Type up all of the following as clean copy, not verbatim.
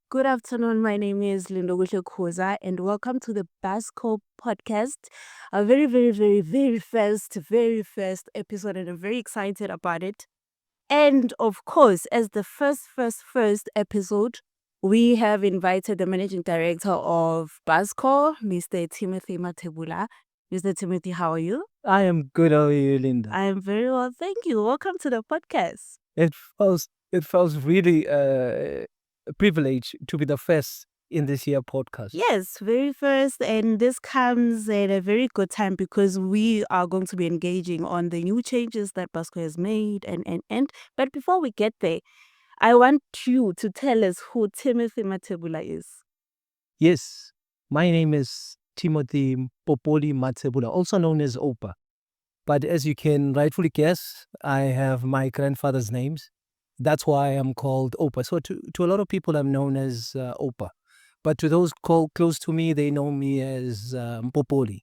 Good afternoon. My name is Lindogutle Koza, and welcome to the Buscor podcast. A very first episode, and I'm very excited about it. And of course, as the first episode, we have invited the managing director of Buscor, Mr. Timothy Matsebula. Mr. Timothy, how are you? I am good. How are you, Linda? I am very well, thank you. Welcome to the podcast. It feels really a privilege to be the first in this year podcast. Yes, very first, and this comes at a very good time because we are going to be engaging on the new changes that Busco has made and. But before we get there, I want you to tell us who Timothy Matsebula is. Yes, my name is Timothy Matsebula, also known as Oupa. But as you can rightfully guess, I have my grandfather's names. That's why I'm called Oupa. So to a lot of people, I'm known as Oupa. But to those close to me, they know me as Mpopoli.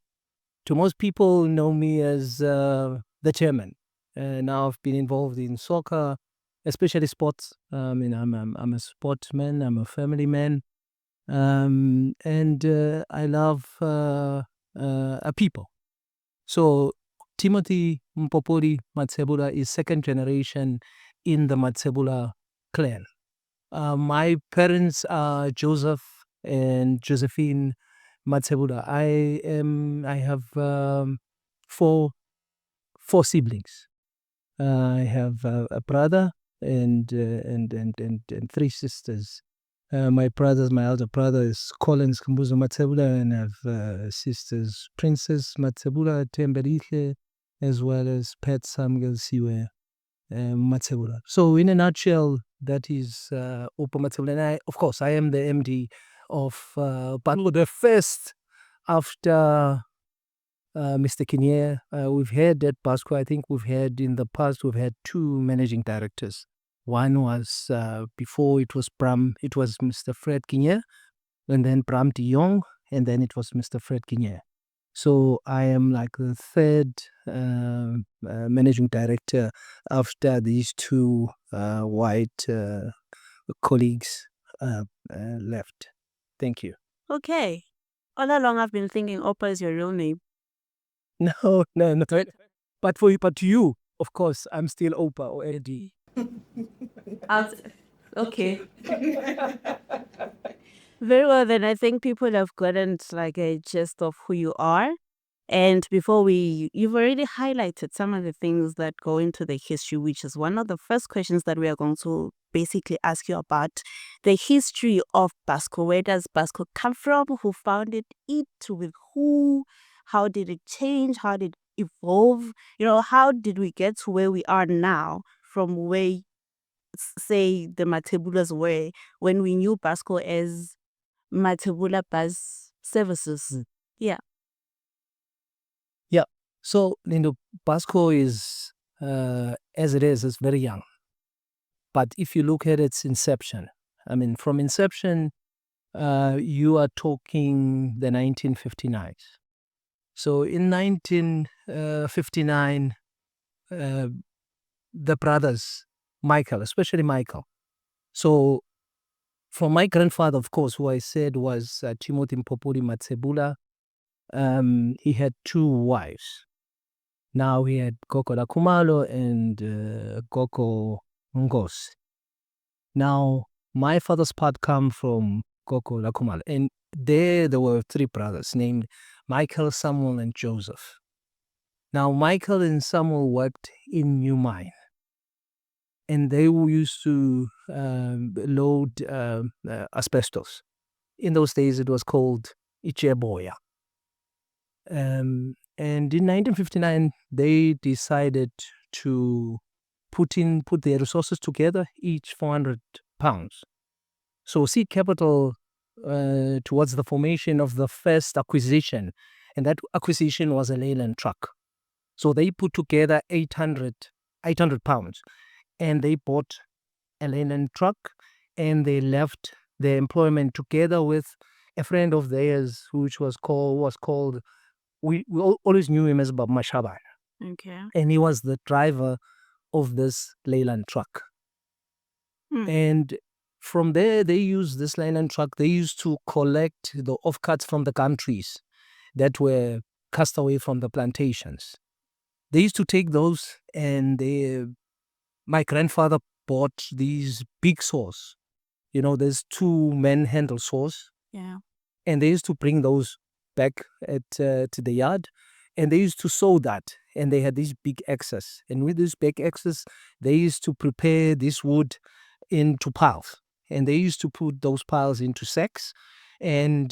To most people, know me as the chairman. Now I've been involved in soccer, especially sports. I'm a sportsman. I'm a family man, and I love people. So Timothy Mpopoli Matsebula is second generation in the Matsebula clan. My parents are Joseph and Josephine Matsebula. I have four siblings. I have a brother and three sisters. My elder brother is Collins Kumbuzo Matsebula, and I have sisters Princess Matsebula Temberiche, as well as Pat Samuel Siwe Matsebula. So in a nutshell, that is Oupa Matsebula. And I am the MD of Bango, the first after Mr. Kinyer. We've had at Busco, I think in the past, we've had two managing directors. One was, before it was Mr. Fred Kinyer, and then Bram de Jong, and then it was Mr. Fred Kinyer. So I am like the third managing director after these two white colleagues left. Thank you. Okay. All along, I've been thinking Opa is your real name. No, no. But to you, of course, I'm still Opa or Eddie. Okay. Very well, then I think people have gotten like a gist of who you are. And you've already highlighted some of the things that go into the history, which is one of the first questions that we are going to basically ask you about the history of Busco. Where does Busco come from? Who founded it? With who? How did it change? How did it evolve? How did we get to where we are now from where, say, the Matebulas were when we knew Busco as Matsebula Bus Services? Yeah. Yeah. So, Busco is, as it is very young. But if you look at its inception, from inception, you are talking the 1959. So in 1959, the brothers, especially Michael. So from my grandfather, of course, who I said was Timothy Mpopoli Matsebula, he had two wives. Now he had Goko Lakumalo and Goko Ngos. Now, my father's part come from Goko Lakumalo. And there were three brothers named Michael, Samuel, and Joseph. Now, Michael and Samuel worked in New Mine. And they used to load asbestos. In those days, it was called Icheboya. And in 1959, they decided to put their resources together, each 400 pounds. So seed capital towards the formation of the first acquisition, and that acquisition was a Leyland truck. So they put together 800 pounds, and they bought a Leyland truck, and they left their employment together with a friend of theirs, which was called. We always knew him as Bab Mashaban. Okay. And he was the driver of this Leyland truck. And From there, they used this nylon truck. They used to collect the offcuts from the countries that were cast away from the plantations. They used to take those, and my grandfather bought these big saws. There's two man-handle saws, Yeah. and they used to bring those back to the yard, and they used to sew that, and they had these big axes, and with these big axes, they used to prepare this wood into piles, and they used to put those piles into sacks, and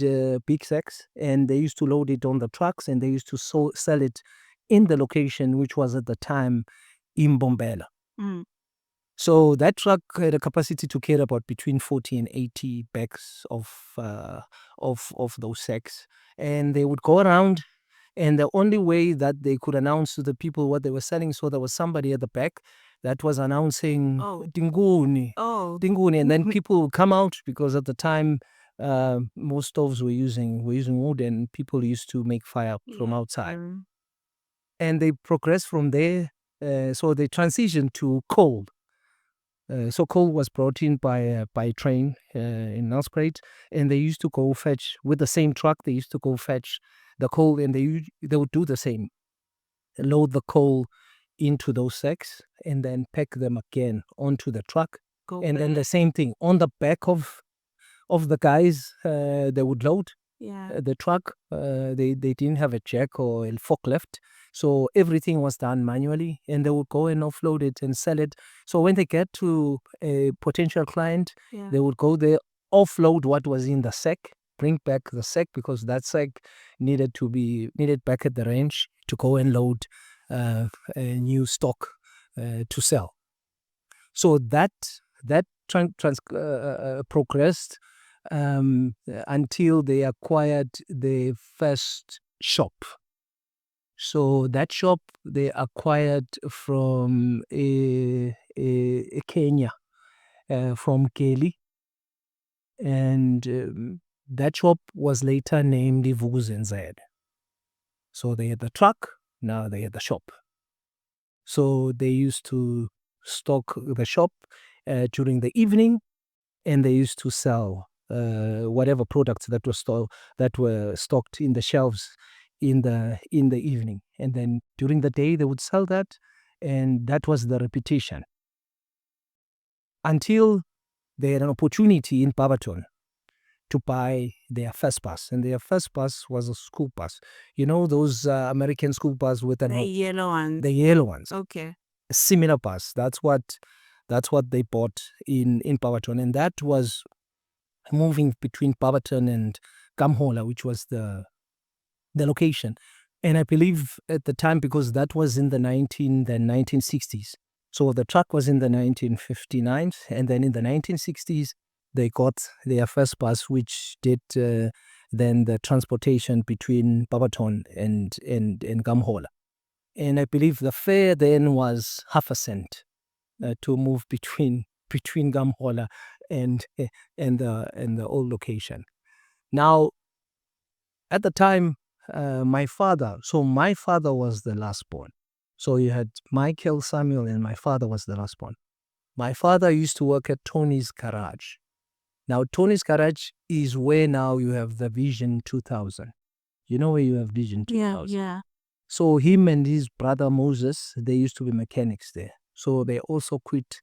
big sacks, and they used to load it on the trucks, and they used to sell it in the location, which was at the time Mbombela. Mm. So that truck had a capacity to carry about between 40 and 80 bags of those sacks, and they would go around. And the only way that they could announce to the people what they were selling, so there was somebody at the back that was announcing Oh. Dinguni, Oh. Dinguni, and then people would come out, because at the time most stoves were using wood, and people used to make fire from outside. And they progressed from there. So they transitioned to coal. So coal was brought in by train in Nelspruit, and they used to go fetch with the same truck. They used to go fetch the coal, and they would do the same, load the coal into those sacks, and then pack them again onto the truck. And then the same thing on the back of the guys. They would load the truck. They didn't have a jack or a forklift, so everything was done manually, and they would go and offload it and sell it. So when they get to a potential client, they would go there, offload what was in the sack, bring back the sack, because that sack needed back at the range to go and load a new stock to sell. So that progressed until they acquired the first shop. So that shop they acquired from Kenya, from Kelly, and that shop was later named Vuvuzenzele. So they had the truck, now they had the shop. So they used to stock the shop during the evening, and they used to sell whatever products that were stocked in the shelves in the evening, and then during the day they would sell that, and that was the repetition until they had an opportunity in Barberton to buy their first bus, and their first bus was a school bus. Those American school bus with The yellow ones. the yellow ones. Okay. A similar bus. That's what they bought in Barberton, and that was moving between Barberton and Gamhola, which was the location. And I believe at the time, because that was in the 1960s. So the truck was in the 1959s, and then in the 1960s, they got their first bus, which did then the transportation between Barberton and Gamhola. And I believe the fare then was half a cent to move between Gamhola and the old location. Now, at the time, my father was the last born. So you had Michael, Samuel, and my father was the last born. My father used to work at Tony's Garage. Now, Tony's Garage is where now you have the Vision 2000. You know where you have Vision 2000? Yeah. So him and his brother Moses, they used to be mechanics there. So they also quit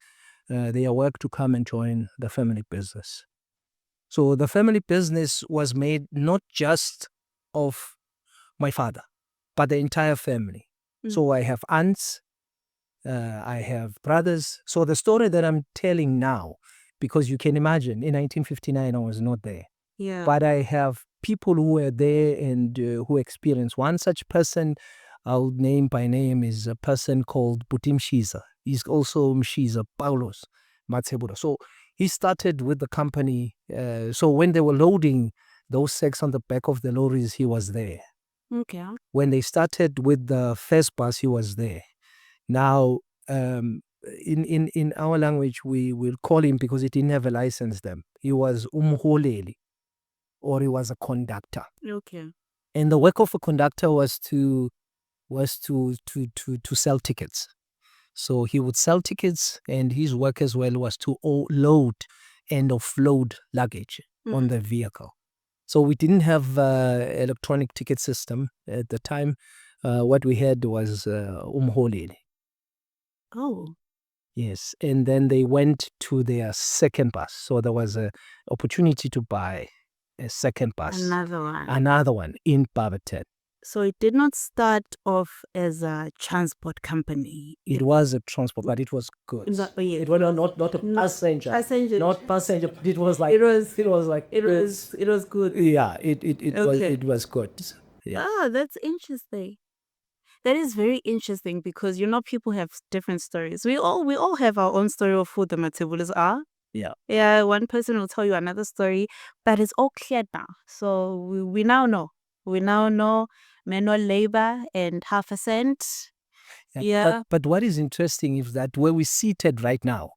their work to come and join the family business. So the family business was made not just of my father, but the entire family. So I have aunts, I have brothers. So the story that I'm telling now, because you can imagine, in 1959 I was not there. Yeah. But I have people who were there and who experienced. One such person, I'll name by name, is a person called Buti Mshiza. He's also Mshiza Paulos Matsebula. So he started with the company. So when they were loading those sacks on the back of the lorries, he was there. Okay. When they started with the first bus, he was there. Now, in our language, we will call him, because he didn't have a license then, he was umholeli, or he was a conductor. Okay. And the work of a conductor was to sell tickets. So he would sell tickets, and his work as well was to load and offload luggage on the vehicle. So we didn't have electronic ticket system at the time. What we had was umholeli. Oh, Yes, and then they went to their second bus. So there was an opportunity to buy a second bus, another one. in Barberton. So it did not start off as a transport company. It was a transport, but it was goods. It was not a passenger. Not passenger. It was like it was good. Yeah, it was good. Yeah. Ah, that's interesting. That is very interesting because people have different stories. We all have our own story of who the Matsebulas are. Yeah. Yeah, one person will tell you another story, but it's all clear now. So we now know. We now know manual labor and half a cent. Yeah. But what is interesting is that where we're seated right now,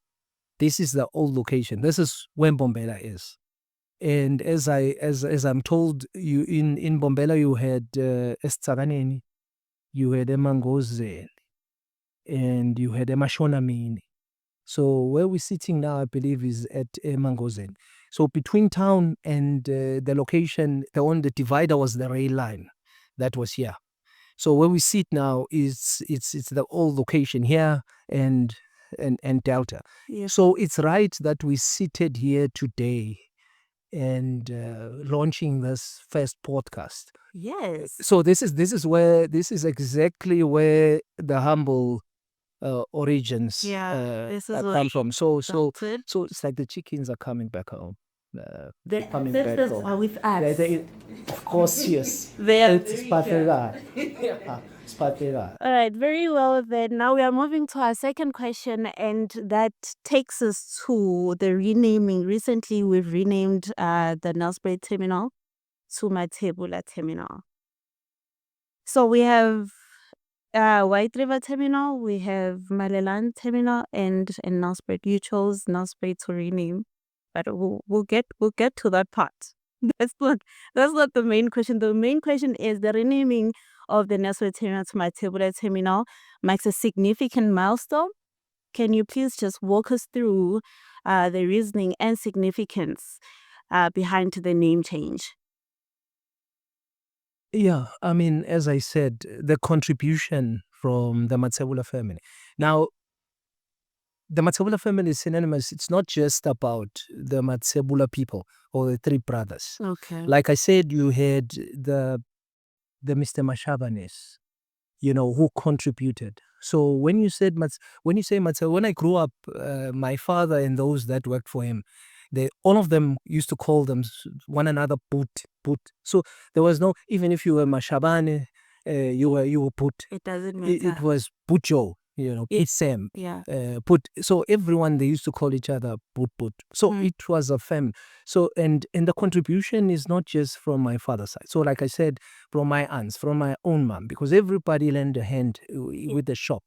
this is the old location. This is where Mbombela is. And as I'm told, you in Mbombela you had Esitsakaneni, you had Emangozeni, and you had Emashonamini. So where we're sitting now, I believe, is at Emangozeni. So between town and the location, the divider was the rail line that was here. So where we sit now is it's the old location here and Delta. Yeah. So it's right that we seated here today and launching this first podcast. Yes. So this is exactly where the humble origins this is come from. So started. it's like the chickens are coming back home. They're coming back home. are with us. Of course, yes. They are It's Patera. It's Patera. All right, very well then. Now we are moving to our second question, and that takes us to the renaming. Recently, we've renamed the Nelspruit terminal to Matsebula terminal. So we have White River terminal, we have Malelan terminal, and Nelspruit. You chose Nelspruit to rename, but we'll get to that part. That's not the main question. The main question is the renaming of the Nelspruit terminal to Matsebula terminal marks a significant milestone. Can you please just walk us through the reasoning and significance behind the name change? Yeah, I mean, as I said, the contribution from the Matsebula family. Now, the Matsebula family is synonymous. It's not just about the Matsebula people or the three brothers. Okay. Like I said, you had the Mr. Mashabanes, who contributed. So when you say Matsebula, when I grew up, my father and those that worked for him, all of them used to call them one another put. So there was no, even if you were Mashabane, you were put. It doesn't matter. It was Pucho, Put Sam. Yeah. Put. So everyone, they used to call each other put. So it was a family. So and the contribution is not just from my father's side. So like I said, from my aunts, from my own mom, because everybody lent a hand with the shop,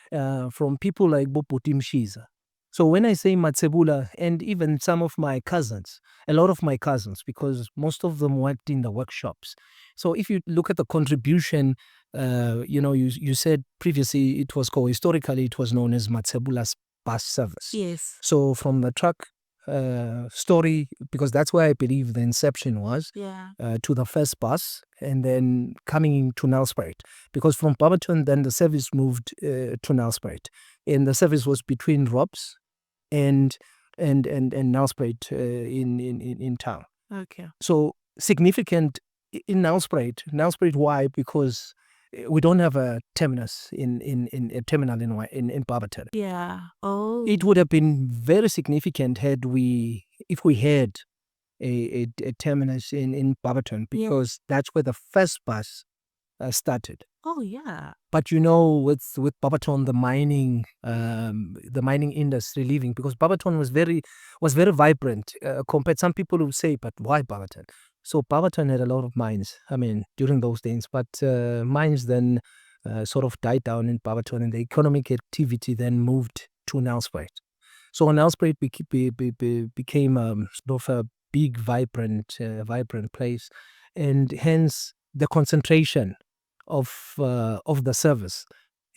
from people like Boputi Mshiza. So when I say Matsebula, and even some of my cousins, a lot of my cousins, because most of them worked in the workshops. So if you look at the contribution, you said previously historically it was known as Matsebula's bus service. Yes. So from the truck story, because that's where I believe the inception was, to the first bus, and then coming into Nelspruit. Because from Barberton, then the service moved to Nelspruit, and the service was between Robs and Nelspruit in town. Okay. So significant in Nelspruit. Nelspruit, why? Because we don't have a terminus in a terminal in Barberton. Yeah. Oh. It would have been very significant if we had a terminus in Barberton, because that's where the first bus started. Oh yeah. But with Barberton, the mining industry leaving, because Barberton was very vibrant compared. Some people would say, but why Barberton? So Barberton had a lot of mines. I mean, during those days, but mines then sort of died down in Barberton, and the economic activity then moved to Nelspruit. So Nelspruit became sort of a big, vibrant place, and hence the concentration of the service.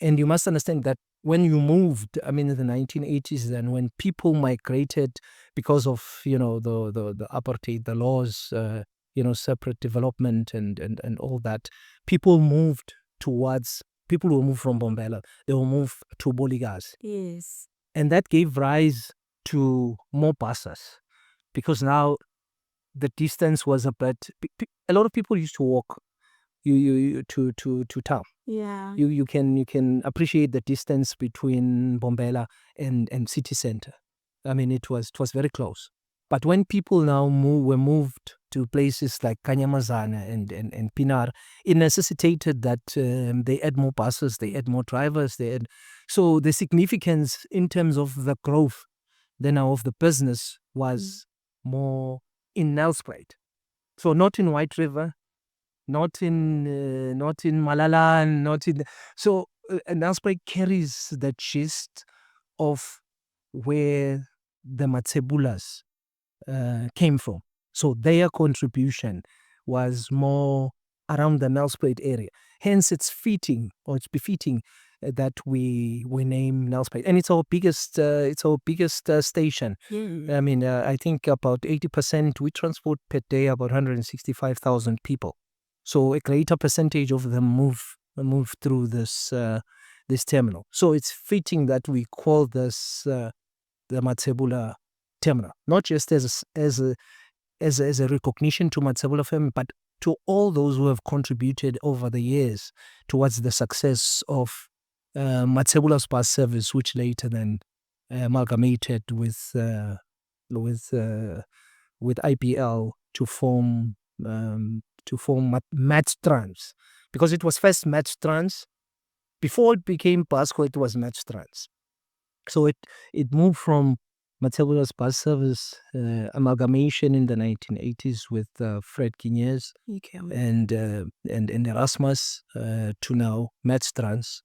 And you must understand that when you moved, I mean, in the 1980s, then when people migrated because of, the apartheid, the laws, separate development and all that, people will move from Bombela, they will move to Boligas. Yes. And that gave rise to more buses because now the distance was a lot of people used to walk to town. Yeah. You can appreciate the distance between Bombela and city center. I mean, it was very close. But when people now were moved to places like Kanyamazana and Pinar, it necessitated that they add more buses, they add more drivers, so the significance in terms of the growth then now of the business was more in Nelspruit. So not in White River, not in Malala, not in. So Nelspruit carries the gist of where the Matsebulas came from. So their contribution was more around the Nelspruit area. Hence, it's befitting that we name Nelspruit, and it's our biggest station. Yeah. I mean, I think about 80% we transport per day about 165,000 people. So a greater percentage of them move through this terminal. So it's fitting that we call this the Matsebula terminal, not just as a recognition to Matsebula family, but to all those who have contributed over the years towards the success of Matsebula's bus service, which later then amalgamated with IPL to form Matstrans, because it was first Matstrans. Before it became Buscor, it was Matstrans. So it moved from Matsebula's bus service amalgamation in the 1980s with Fred Quinez and Erasmus to now Matstrans.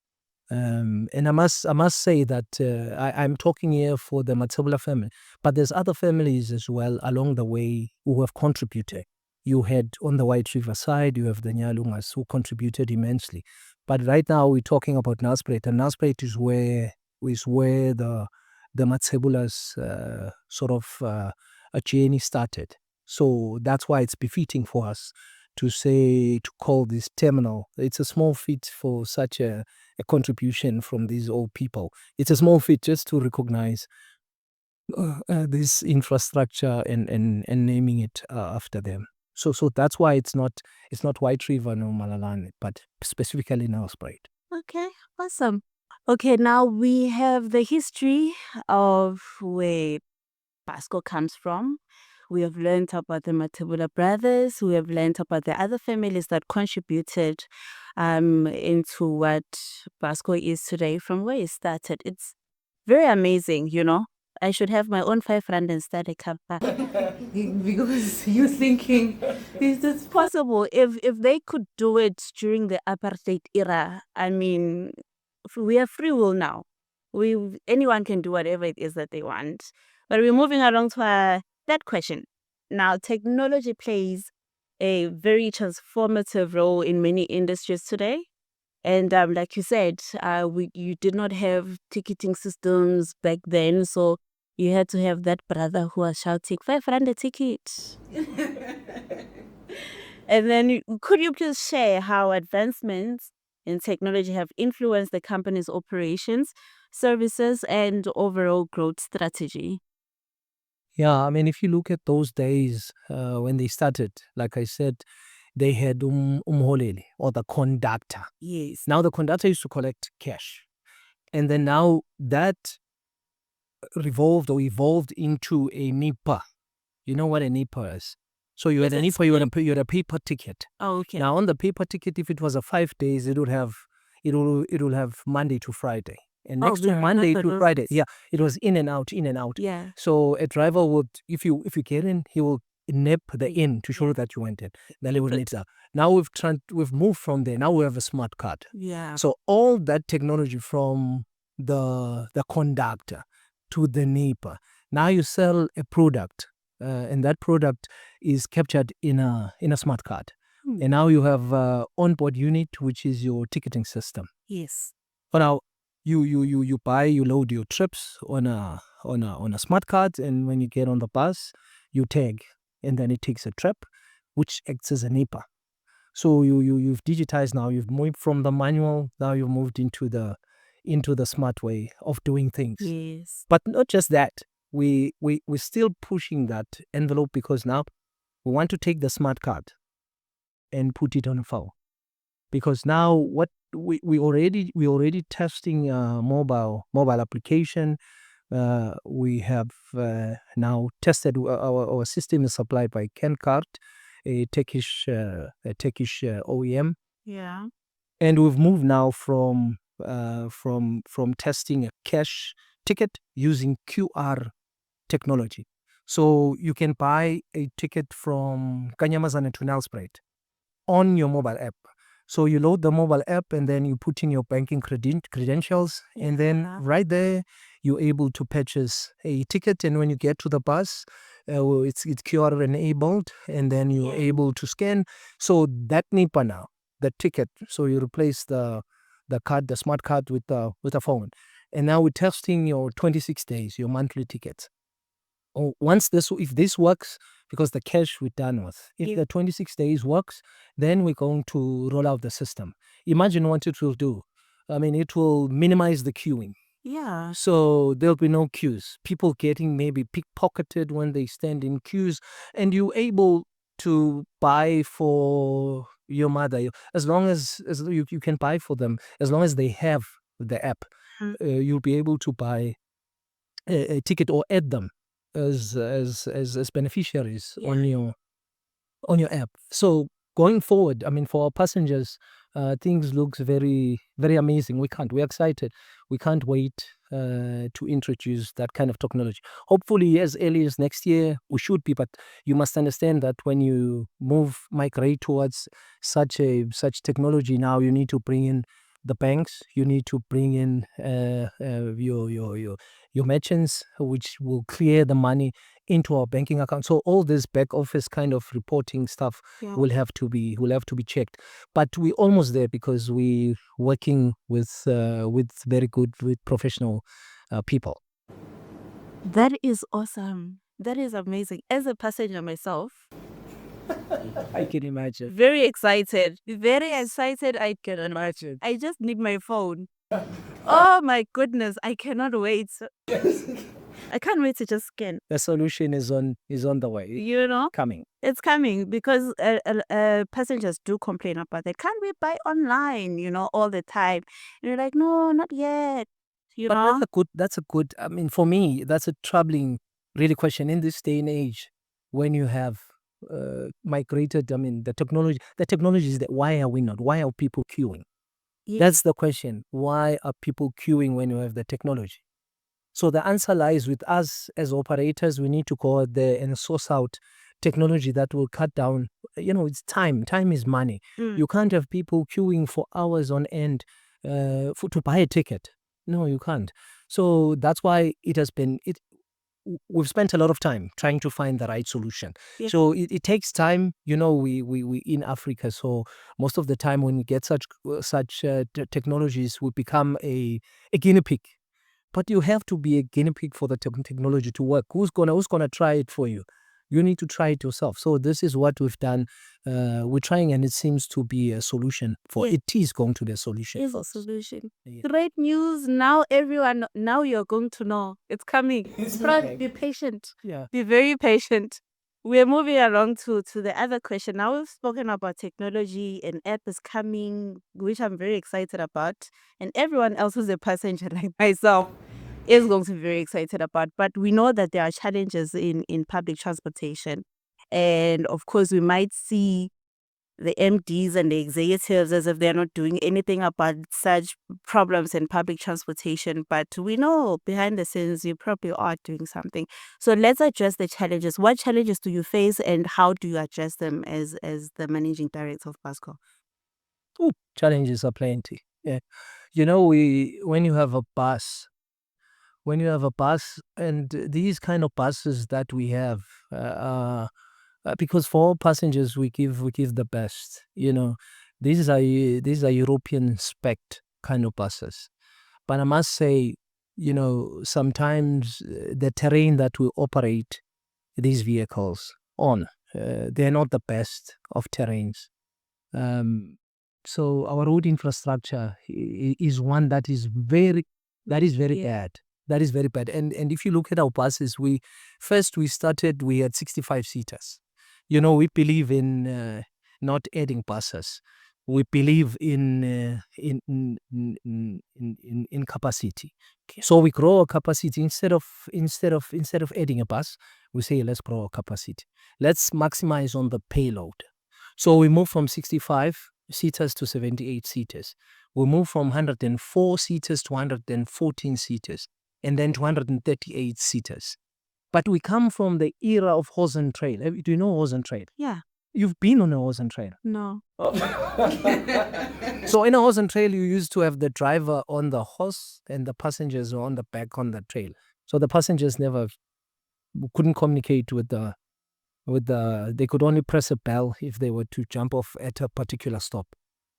And I must say that I'm talking here for the Matsebula family, but there's other families as well along the way who have contributed. You had on the White River side, you have the Nyalungas who contributed immensely. But right now we're talking about Nelspruit, and Nelspruit is where the Matsebula's sort of a journey started. So that's why it's befitting for us to call this terminal. It's a small feat for such a contribution from these old people. It's a small feat just to recognize this infrastructure and naming it after them. So that's why it's not White River nor Malalane, but specifically Nelspruit. Okay, awesome. Okay, now we have the history of where Buscor comes from. We have learned about the Matsebula brothers. We have learned about the other families that contributed into what Buscor is today from where it started. It's very amazing, I should have my own 5 rand and start a company. Because you're thinking, is this possible? If they could do it during the apartheid era, I mean, we have free will now. Anyone can do whatever it is that they want. But we're moving along to that question. Now, technology plays a very transformative role in many industries today. And like you said, you did not have ticketing systems back then, so you had to have that brother who was shouting 5 rand a ticket. And then could you please share how advancements in technology have influenced the company's operations, services, and overall growth strategy? Yeah, I mean, if you look at those days when they started, like I said, they had umholeli, or the conductor. Yes. Now the conductor used to collect cash. And then now that evolved into a NIPA. You know what a NIPA is? So you had a NIPA, you had a paper ticket. Oh, okay. Now on the paper ticket, if it was a 5 days, it will have Monday to Friday. And next to Monday to Friday, yeah, it was in and out. Yeah. So a driver would, if you get in, he will nip the in to show that you went in. Then he will nip that. Now we've moved from there. Now we have a smart card. Yeah. So all that technology from the conductor to the NIPA. Now you sell a product, and that product is captured in a smart card. And now you have onboard unit, which is your ticketing system. Yes. But now You buy, you load your trips on a smart card, and when you get on the bus, you tag, and then it takes a trip, which acts as an EPA. So you've digitized now. You've moved from the manual. Now you've moved into the smart way of doing things. Yes. But not just that. We're still pushing that envelope, because now we want to take the smart card and put it on a phone. Because now what we already testing mobile application. We have now tested our system is supplied by Kencard, a Turkish OEM, Yeah. and we've moved now from testing a cash ticket using QR technology. So you can buy a ticket from Kanyamazane to Nelspruit on your mobile app. So you load the mobile app, and then you put in your banking credentials, and then Yeah. right there you're able to purchase a ticket. And when you get to the bus, it's QR enabled, and then you're able to scan. So that NIPA now, the ticket. So you replace the card, the smart card, with a phone. And now we're testing your 26 days, your monthly tickets. Once if this works, because the cash we're done with, if the 26 days works, then we're going to roll out the system. Imagine what it will do. I mean, it will minimize the queuing. Yeah. So there'll be no queues. People getting maybe pickpocketed when they stand in queues, and you're able to buy for your mother, as long as you can buy for them, as long as they have the app. You'll be able to buy a ticket or add them as beneficiaries on your app. So going forward, I mean, for our passengers, things looks very, very amazing. We're excited. We can't wait to introduce that kind of technology. Hopefully, as early as next year, we should be. But you must understand that when you migrate towards such technology, now you need to bring in the banks. You need to bring in your merchants, which will clear the money into our banking account. So all this back office kind of reporting stuff will have to be checked. But we're almost there, because we're working with very good, with professional people. That is awesome. That is amazing. As a passenger myself, I can imagine. very excited. Very excited. I can imagine. I just need my phone. Oh my goodness. I cannot wait. I can't wait to just scan. The solution is on the way. You know? Coming. It's coming, because passengers do complain about that. Can't we buy online, all the time? And you're like, no, not yet. You But know? that's a good, I mean, for me, that's a troubling really question in this day and age, when you have migrated, I mean, the technology is that, why are people queuing? Yeah. That's the question. Why are people queuing when you have the technology? So the answer lies with us as operators. We need to go out there and source out technology that will cut down, it's time. Time is money. You can't have people queuing for hours on end to buy a ticket. No, you can't. So that's why we've spent a lot of time trying to find the right solution. Yeah. So it takes time. We in Africa, so most of the time when we get such technologies, we become a guinea pig. But you have to be a guinea pig for the technology to work. Who's gonna try it for you? You need to try it yourself. So this is what we've done. We're trying, and it seems to be a solution for. It is going to be a solution. Is for a us. solution. Yeah. Great news. Now now you're going to know. It's coming. Be patient. Yeah. Be very patient. We're moving along to the other question. Now we've spoken about technology, and app is coming, which I'm very excited about. And everyone else who's a passenger like myself is going to be very excited about. But we know that there are challenges in public transportation. And of course, we might see the MDs and the executives as if they're not doing anything about such problems in public transportation. But we know behind the scenes you probably are doing something. So let's address the challenges. What challenges do you face, and how do you address them as the managing director of Buscor? Ooh, challenges are plenty. Yeah. When you have a bus, and these kind of buses that we have, because for all passengers we give the best. These are European spec kind of buses. But I must say, sometimes the terrain that we operate these vehicles on, they're not the best of terrains. So our road infrastructure is one that is very bad. That is very bad. And if you look at our buses, we had 65 seaters. We believe in not adding buses. We believe in capacity. So we grow our capacity instead of adding a bus. We say let's grow our capacity. Let's maximize on the payload. So we move from 65 seaters to 78 seaters. We move from 104 seaters to 114 seaters, and then to 138 seaters. But we come from the era of horse and trail. Do you know horse and trail? Yeah. You've been on a horse and trail? No. So in a horse and trail, you used to have the driver on the horse and the passengers were on the back on the trail. So the passengers couldn't communicate with they could only press a bell if they were to jump off at a particular stop.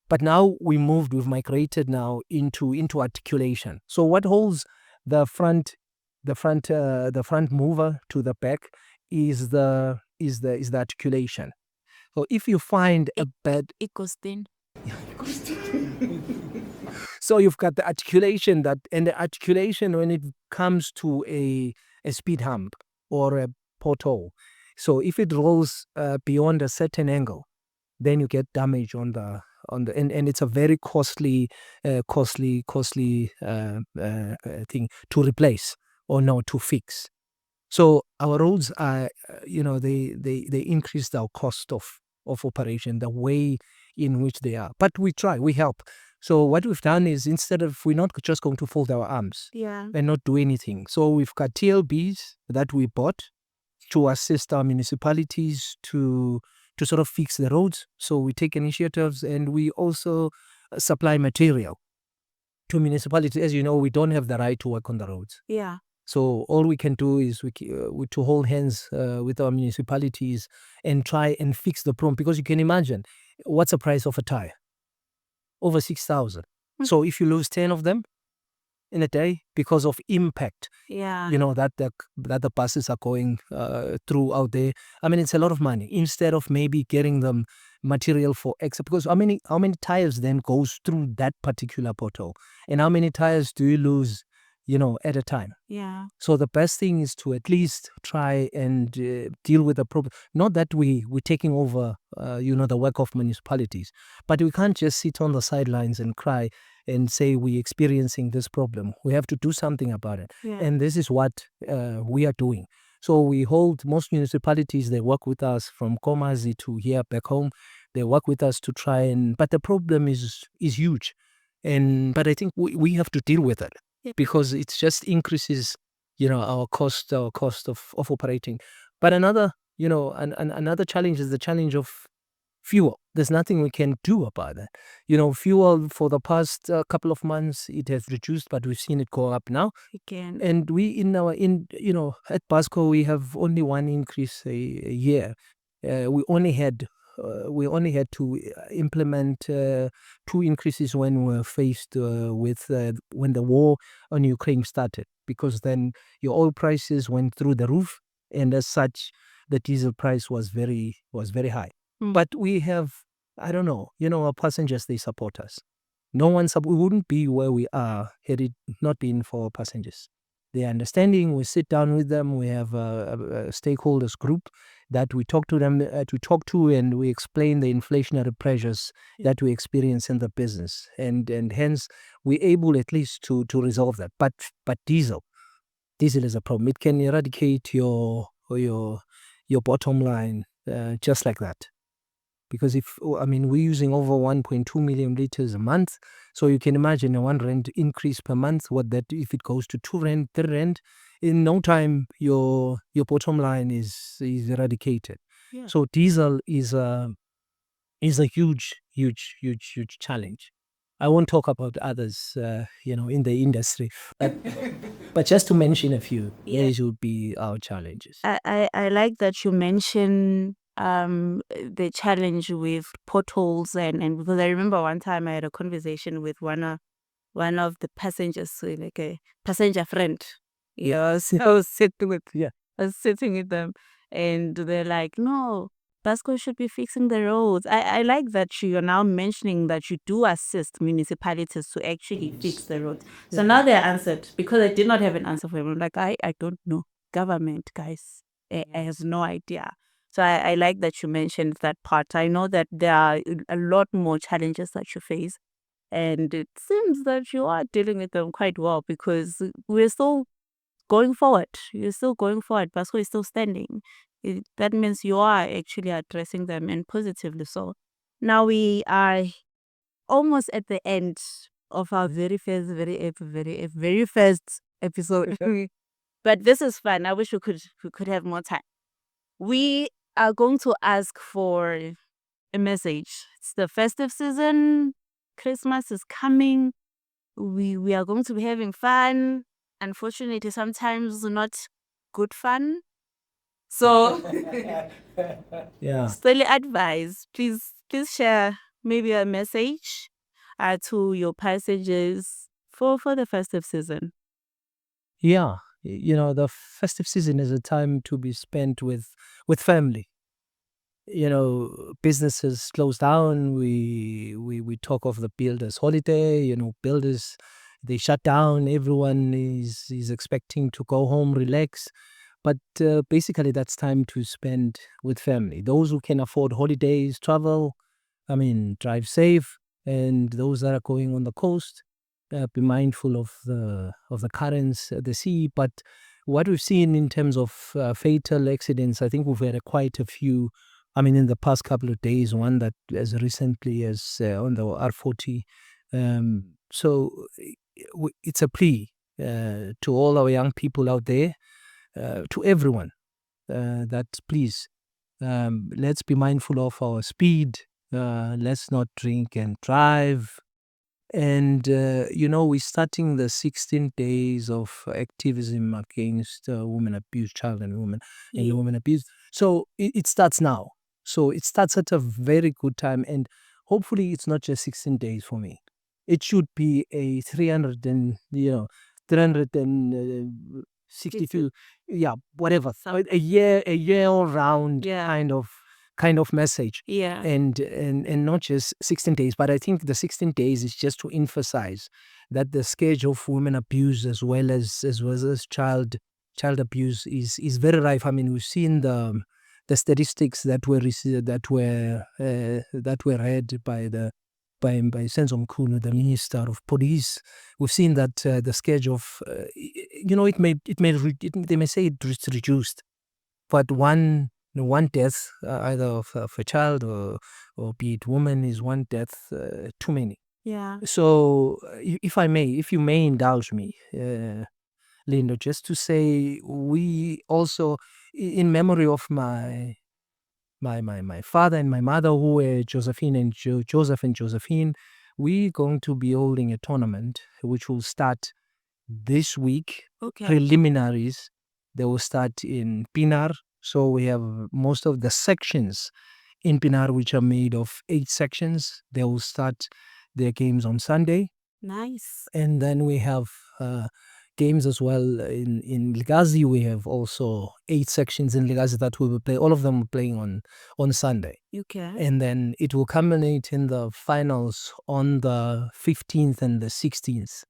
But now we've migrated now into articulation. So what holds the front mover to the back is the articulation. So if you find a bad so you've got the articulation and the articulation when it comes to a speed hump or a pothole. So if it rolls beyond a certain angle, then you get damage on the and it's a very costly thing to replace or no to fix. So our roads are they increased our cost of operation, the way in which they are. But we try, we help. So what we've done is we're not just going to fold our arms and not do anything. So we've got TLBs that we bought to assist our municipalities to sort of fix the roads. So we take initiatives and we also supply material to municipalities. As you know, we don't have the right to work on the roads. Yeah. So all we can do is to hold hands with our municipalities and try and fix the problem. Because you can imagine, what's the price of a tire? Over 6,000. So if you lose 10 of them in a day because of impact, that the buses are going through out there. I mean, it's a lot of money. Instead of maybe getting them material for extra, because how many tires then goes through that particular pothole, and how many tires do you lose, at a time? Yeah. So the best thing is to at least try and deal with the problem. Not that we're taking over, the work of municipalities, but we can't just sit on the sidelines and cry and say we're experiencing this problem. We have to do something about it. Yeah. And this is what we are doing. So we hold most municipalities, they work with us from Komazi to here back home. They work with us to try but the problem is huge. But I think we have to deal with it because it just increases, our cost of operating. But another challenge is the challenge of fuel. There's nothing we can do about that. Fuel for the past couple of months, it has reduced, but we've seen it go up now. Again. And we at Buscor, we have only one increase a year. We only had to implement 2 increases when we were faced with when the war on Ukraine started, because then your oil prices went through the roof, and as such, the diesel price was very high. But we have, I don't know, our passengers, they support us. We wouldn't be where we are had it not been for our passengers. They're understanding. We sit down with them. We have a stakeholders group that we talk to them and we explain the inflationary pressures that we experience in the business, and hence we're able at least to resolve that. But diesel is a problem. It can eradicate your bottom line just like that. Because we're using over 1.2 million liters a month. So you can imagine a 1 rand increase per month, what that, if it goes to 2 rand, 3 rand, in no time, your bottom line is eradicated. Yeah. So diesel is a huge challenge. I won't talk about others, in the industry, but just to mention a few, these would be our challenges. I like that you mention the challenge with potholes and because I remember one time I had a conversation with one one of the passengers, so like a passenger friend. Yeah, so I was sitting with I was sitting with them, and they're like, "No, Buscor should be fixing the roads." I like that you're now mentioning that you do assist municipalities to actually fix the roads. So now they're answered, because I did not have an answer for them. I'm like, I don't know. Government, guys. I have no idea. So I like that you mentioned that part. I know that there are a lot more challenges that you face. And it seems that you are dealing with them quite well, because we're still going forward. You're still going forward. Basco is still standing. That means you are actually addressing them, and positively so. Now we are almost at the end of our very first episode. But this is fun. I wish we could have more time. We are going to ask for a message. It's the festive season. Christmas is coming. We are going to be having fun. Unfortunately, sometimes not good fun. So Yeah. still advise, please share maybe a message to your passengers for the festive season. Yeah. The festive season is a time to be spent with family. Businesses close down. We talk of the builders' holiday. Builders, they shut down. Everyone is expecting to go home, relax. But basically, that's time to spend with family. Those who can afford holidays, travel. I mean, drive safe. And those that are going on the coast, be mindful of the currents, the sea. But what we've seen in terms of fatal accidents, I think we've had quite a few. I mean, in the past couple of days, one that as recently as on the R40. So it's a plea to all our young people out there, to everyone, that please, let's be mindful of our speed. Let's not drink and drive. And, we're starting the 16 days of activism against women abuse, child and women abuse. So it starts now. So it starts at a very good time. And hopefully it's not just 16 days for me. It should be a 362, yeah, whatever. A year round Yeah. kind of message. Yeah. And not just 16 days, but I think the 16 days is just to emphasize that the scourge of women abuse, as well as child abuse, is very rife. I mean, we've seen the statistics that were read by Senzo Mkhulu, the Minister of Police. We've seen that the scourge of they may say it's reduced, but one death, either of a child or be it woman, is one death too many. Yeah. So if you may indulge me, Lindo, just to say, we also, in memory of my father and my mother, who were Josephine and Joseph and Josephine, we're going to be holding a tournament which will start this week. Okay. Preliminaries, they will start in Pinar. So we have most of the sections in Pinar, which are made of 8 sections. They will start their games on Sunday. Nice. And then we have games as well in Ligazi. We have also 8 sections in Ligazi that we will play. All of them are playing on Sunday. Okay. And then it will culminate in the finals on the 15th and the 16th.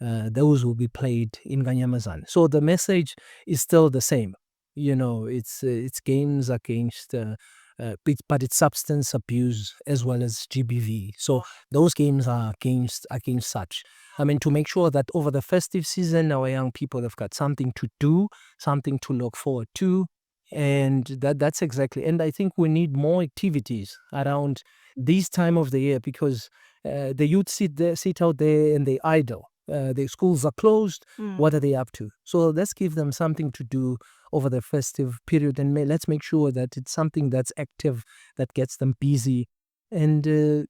Those will be played in Ganyamazan. So the message is still the same. It's games against, but it's substance abuse as well as GBV. So those games are against such. I mean, to make sure that over the festive season, our young people have got something to do, something to look forward to. And that's exactly. And I think we need more activities around this time of the year, because the youth sit out there and they idle. The schools are closed. What are they up to? So let's give them something to do over the festive period, and let's make sure that it's something that's active, that gets them busy. And to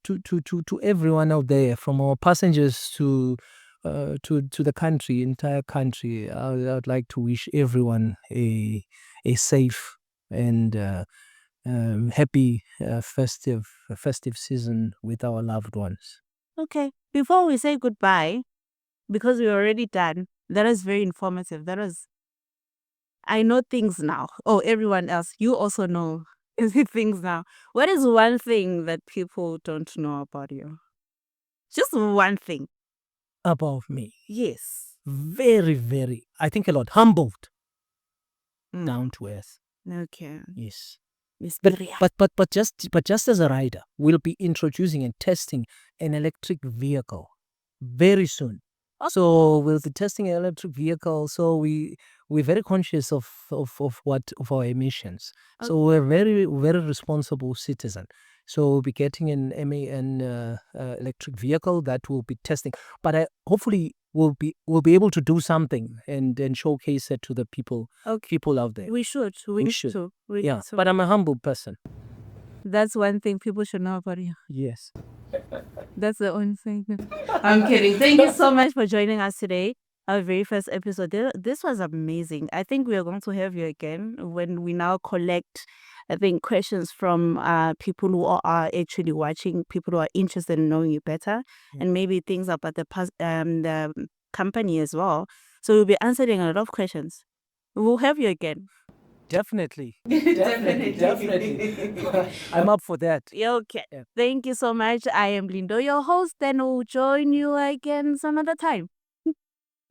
everyone out there, from our passengers to the entire country, I'd like to wish everyone a safe and happy festive season with our loved ones. Okay. Before we say goodbye, because we're already done. That was very informative. I know things now. Oh, everyone else, you also know things now. What is one thing that people don't know about you? Just one thing. About me. Yes. Very, very, I think a lot. Humbled. Down to earth. Okay. Yes. Mysteria. But just as a rider, we'll be introducing and testing an electric vehicle very soon. So we'll be testing an electric vehicle. So we're very conscious of our emissions. So we're very, very responsible citizen. So we'll be getting an electric vehicle that we'll be testing. But hopefully we'll be able to do something and showcase it to the people out there. We should. We should. Yeah. But I'm a humble person. That's one thing people should know about you. Yes. That's the only thing. I'm kidding. Thank you so much for joining us today. Our very first episode. This was amazing. I think we are going to have you again when we now collect, I think, questions from people who are actually watching, people who are interested in knowing you better, and maybe things about the company as well. So we'll be answering a lot of questions. We'll have you again. Definitely. Definitely. I'm up for that. Yeah, okay. Yeah. Thank you so much. I am Lindo, your host, and we'll join you again some other time.